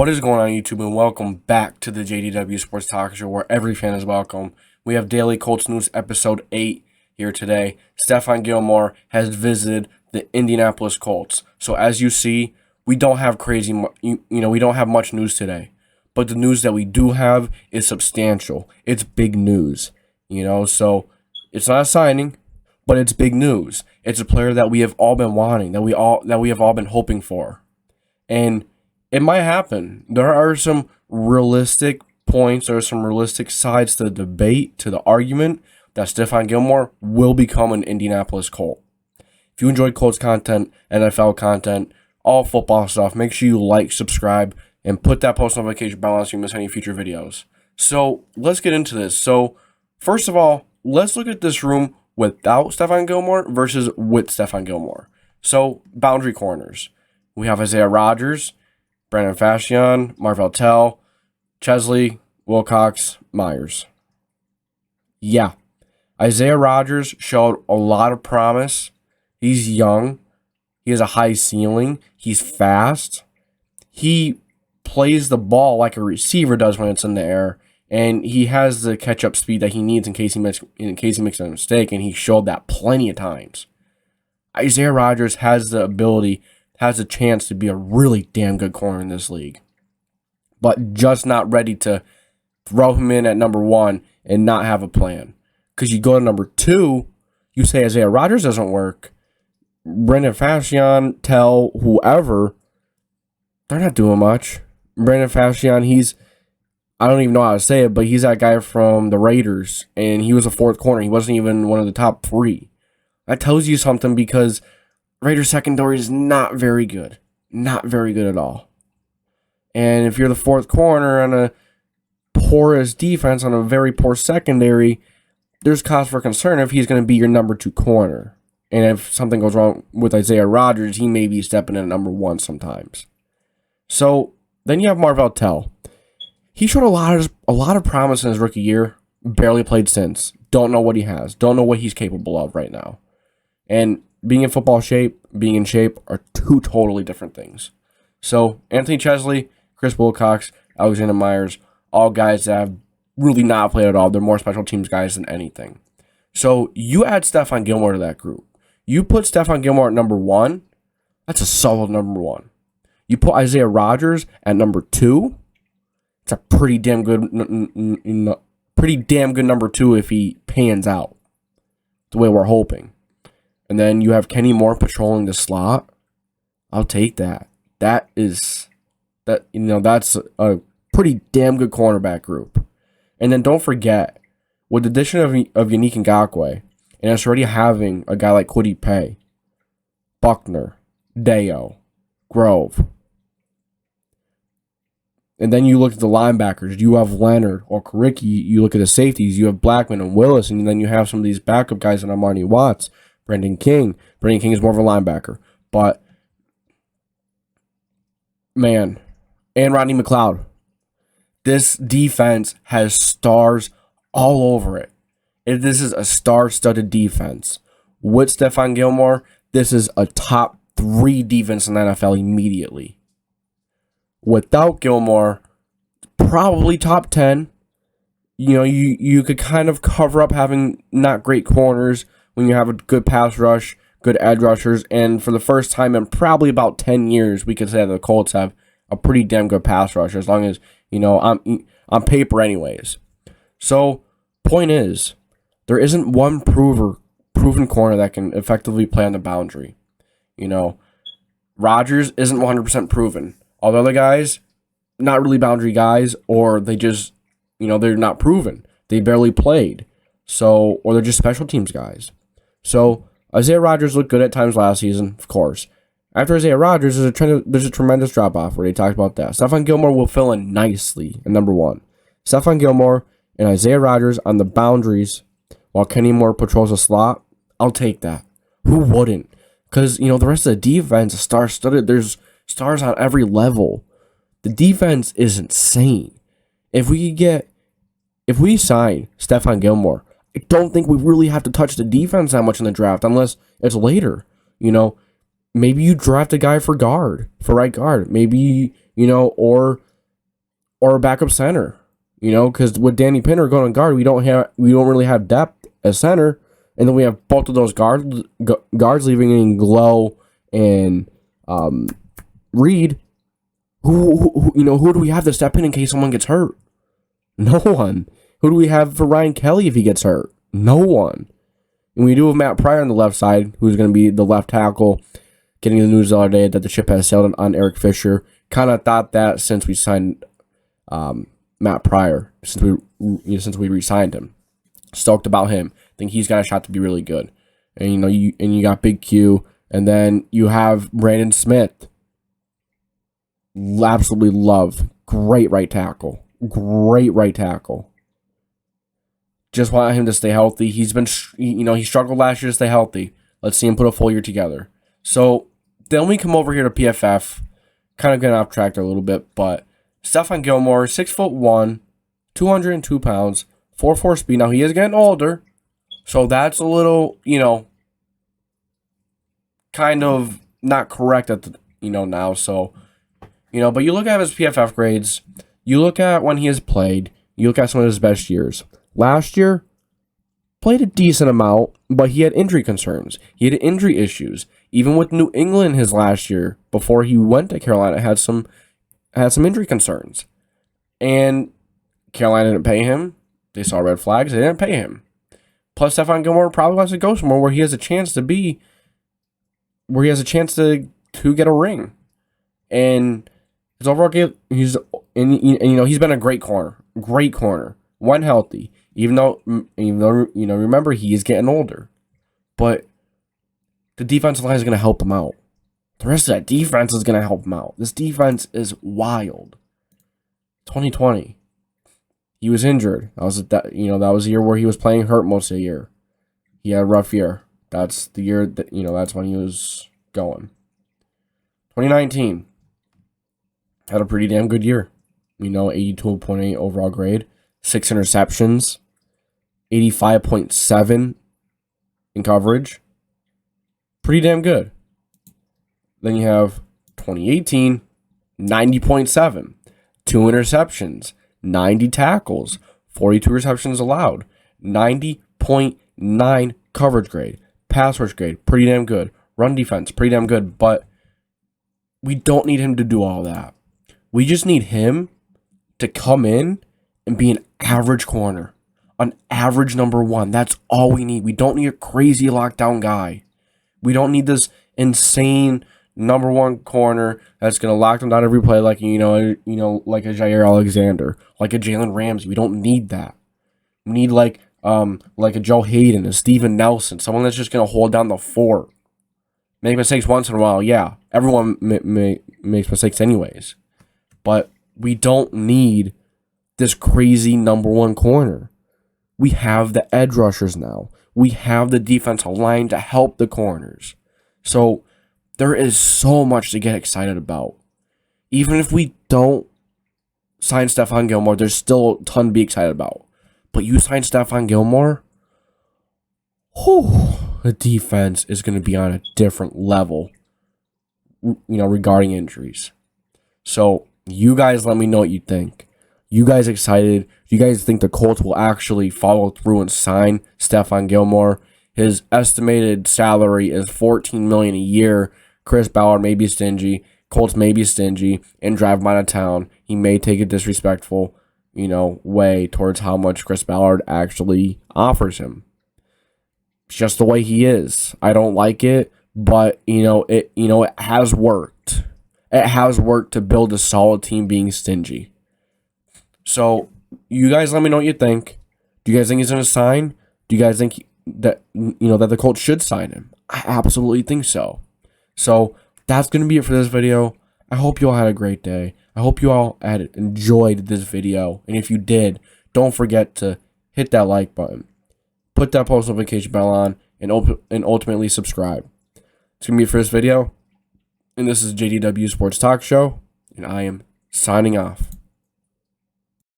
What is going on, YouTube, and welcome back to the JDW Sports Talk Show, where every fan is welcome. We have Daily Colts News episode 8 here today. Stephon Gilmore has visited the Indianapolis Colts. So as you see, we don't have we don't have much news today. But the news that we do have is substantial. It's big news, so it's not a signing, but it's big news. It's a player that we have all been wanting, that we have all been hoping for. And it might happen. There are some realistic points, there are some realistic sides to the debate, to the argument, that Stephon Gilmore will become an Indianapolis Colt. If you enjoyed Colts content, NFL content, all football stuff, make sure you like, subscribe, and put that post notification bell on so you miss any future videos. So let's get into this. So first of all, let's look at this room without Stephon Gilmore versus with Stephon Gilmore. So boundary corners. We have Isaiah Rodgers, Brandon Fashion, Marvell Tell, Chesley, Wilcox, Myers. Yeah, Isaiah Rodgers showed a lot of promise. He's young. He has a high ceiling. He's fast. He plays the ball like a receiver does when it's in the air, and he has the catch-up speed that he needs in case he makes a mistake, and he showed that plenty of times. Isaiah Rodgers has the ability, has a chance to be a really damn good corner in this league, but just not ready to throw him in at number 1 and not have a plan. Because you go to number 2, you say Isaiah Rodgers doesn't work. Brandon Fashion, Tell, whoever, they're not doing much. Brandon Fashion, I don't even know how to say it, but he's that guy from the Raiders, and he was a 4th corner. He wasn't even one of the top 3. That tells you something, because Raiders secondary is not very good. Not very good at all. And if you're the 4th corner on a porous defense, on a very poor secondary, there's cause for concern if he's going to be your number 2 corner. And if something goes wrong with Isaiah Rodgers, he may be stepping in at number 1 sometimes. So then you have Marvell Tell. He showed a lot of promise in his rookie year. Barely played since. Don't know what he has. Don't know what he's capable of right now. And being in football shape, being in shape are 2 totally different things. So Anthony Chesley, Chris Wilcox, Alexander Myers, all guys that have really not played at all. They're more special teams guys than anything. So you add Stephon Gilmore to that group. You put Stephon Gilmore at number 1. That's a solid number 1. You put Isaiah Rodgers at number 2. It's a pretty damn good number 2 if he pans out the way we're hoping. And then you have Kenny Moore patrolling the slot. I'll take that. That's a pretty damn good cornerback group. And then don't forget, with the addition of Yannick Ngakoue, and us already having a guy like Kwity Paye, Buckner, Deo, Grove. And then you look at the linebackers. You have Leonard or Karicki. You look at the safeties. You have Blackman and Willis. And then you have some of these backup guys like Armani Watts, Brendan King. Brendan King is more of a linebacker. But, man, and Rodney McLeod. This defense has stars all over it. This is a star-studded defense. With Stephon Gilmore, this is a top 3 defense in the NFL immediately. Without Gilmore, probably top 10. You could kind of cover up having not great corners when you have a good pass rush, good edge rushers, and for the first time in probably about 10 years, we could say that the Colts have a pretty damn good pass rush, as long as, on paper anyways. So, point is, there isn't one proven corner that can effectively play on the boundary. Rodgers isn't 100% proven. All the other guys, not really boundary guys, or they just, they're not proven. They barely played. So, or they're just special teams guys. So, Isaiah Rodgers looked good at times last season, of course. After Isaiah Rodgers, there's a tremendous drop-off where they talked about that. Stephon Gilmore will fill in nicely in number 1. Stephon Gilmore and Isaiah Rodgers on the boundaries while Kenny Moore patrols the slot. I'll take that. Who wouldn't? Because, the rest of the defense is star-studded. There's stars on every level. The defense is insane. If we sign Stephon Gilmore, I don't think we really have to touch the defense that much in the draft unless it's later. Maybe you draft a guy for right guard. Maybe, or or a backup center. You know, because with Danny Pinter going on guard, we don't really have depth as center, and then we have both of those guards leaving in Glow and Reed. Who do we have to step in case someone gets hurt? No one. Who do we have for Ryan Kelly if he gets hurt? No one. And we do have Matt Pryor on the left side, who's going to be the left tackle. Getting the news the other day that the ship has sailed on Eric Fisher. Kind of thought that since we signed Matt Pryor, since we re-signed him. Stoked about him. Think he's got a shot to be really good. And you got Big Q, and then you have Brandon Smith. Absolutely love. Great right tackle. Great right tackle. Just want him to stay healthy. He's been, he struggled last year to stay healthy. Let's see him put a full year together. So then we come over here to PFF. Kind of getting off track there a little bit, but Stephon Gilmore, 6'1", 202 pounds, 4.4 speed. Now he is getting older, so that's a little, kind of not correct at the, now. So, but you look at his PFF grades, you look at when he has played, you look at some of his best years. Last year, played a decent amount, but he had injury concerns. He had injury issues. Even with New England his last year, before he went to Carolina, had some injury concerns. And Carolina didn't pay him. They saw red flags. They didn't pay him. Plus, Stephon Gilmore probably wants to go somewhere where he has a chance to get a ring. And his overall game, he's been a great corner. Great corner. When healthy. Even though remember, he is getting older. But the defensive line is going to help him out. The rest of that defense is going to help him out. This defense is wild. 2020. He was injured. That was the year where he was playing hurt most of the year. He had a rough year. That's the year that, that's when he was going. 2019. Had a pretty damn good year. 82.8 overall grade. 6 interceptions. 85.7 in coverage. Pretty damn good. Then you have 2018, 90.7. 2 interceptions. 90 tackles. 42 receptions allowed. 90.9 coverage grade. Pass rush grade. Pretty damn good. Run defense. Pretty damn good. But we don't need him to do all that. We just need him to come in and be an average corner. An average number 1. That's all we need. We don't need a crazy lockdown guy. We don't need this insane number 1 corner that's going to lock them down every play like, like a Jair Alexander, like a Jalen Ramsey. We don't need that. We need like a Joe Hayden, a Steven Nelson, someone that's just going to hold down the fort. Make mistakes once in a while, yeah. Everyone makes mistakes anyways. But we don't need this crazy number 1 corner. We have the edge rushers now. We have the defensive line to help the corners. So there is so much to get excited about. Even if we don't sign Stephon Gilmore, there's still a ton to be excited about. But you sign Stephon Gilmore, the defense is going to be on a different level, regarding injuries. So you guys let me know what you think. You guys excited? Do you guys think the Colts will actually follow through and sign Stephon Gilmore? His estimated salary is $14 million a year. Chris Ballard may be stingy. Colts may be stingy and drive him out of town. He may take a disrespectful, way towards how much Chris Ballard actually offers him. It's just the way he is. I don't like it, but it has worked. It has worked to build a solid team being stingy. So, you guys let me know what you think. Do you guys think he's going to sign? Do you guys think that that the Colts should sign him? I absolutely think so. So, that's going to be it for this video. I hope you all had a great day. I hope you all had enjoyed this video. And if you did, don't forget to hit that like button. Put that post notification bell on and ultimately subscribe. It's going to be it for this video. And this is JDW Sports Talk Show. And I am signing off.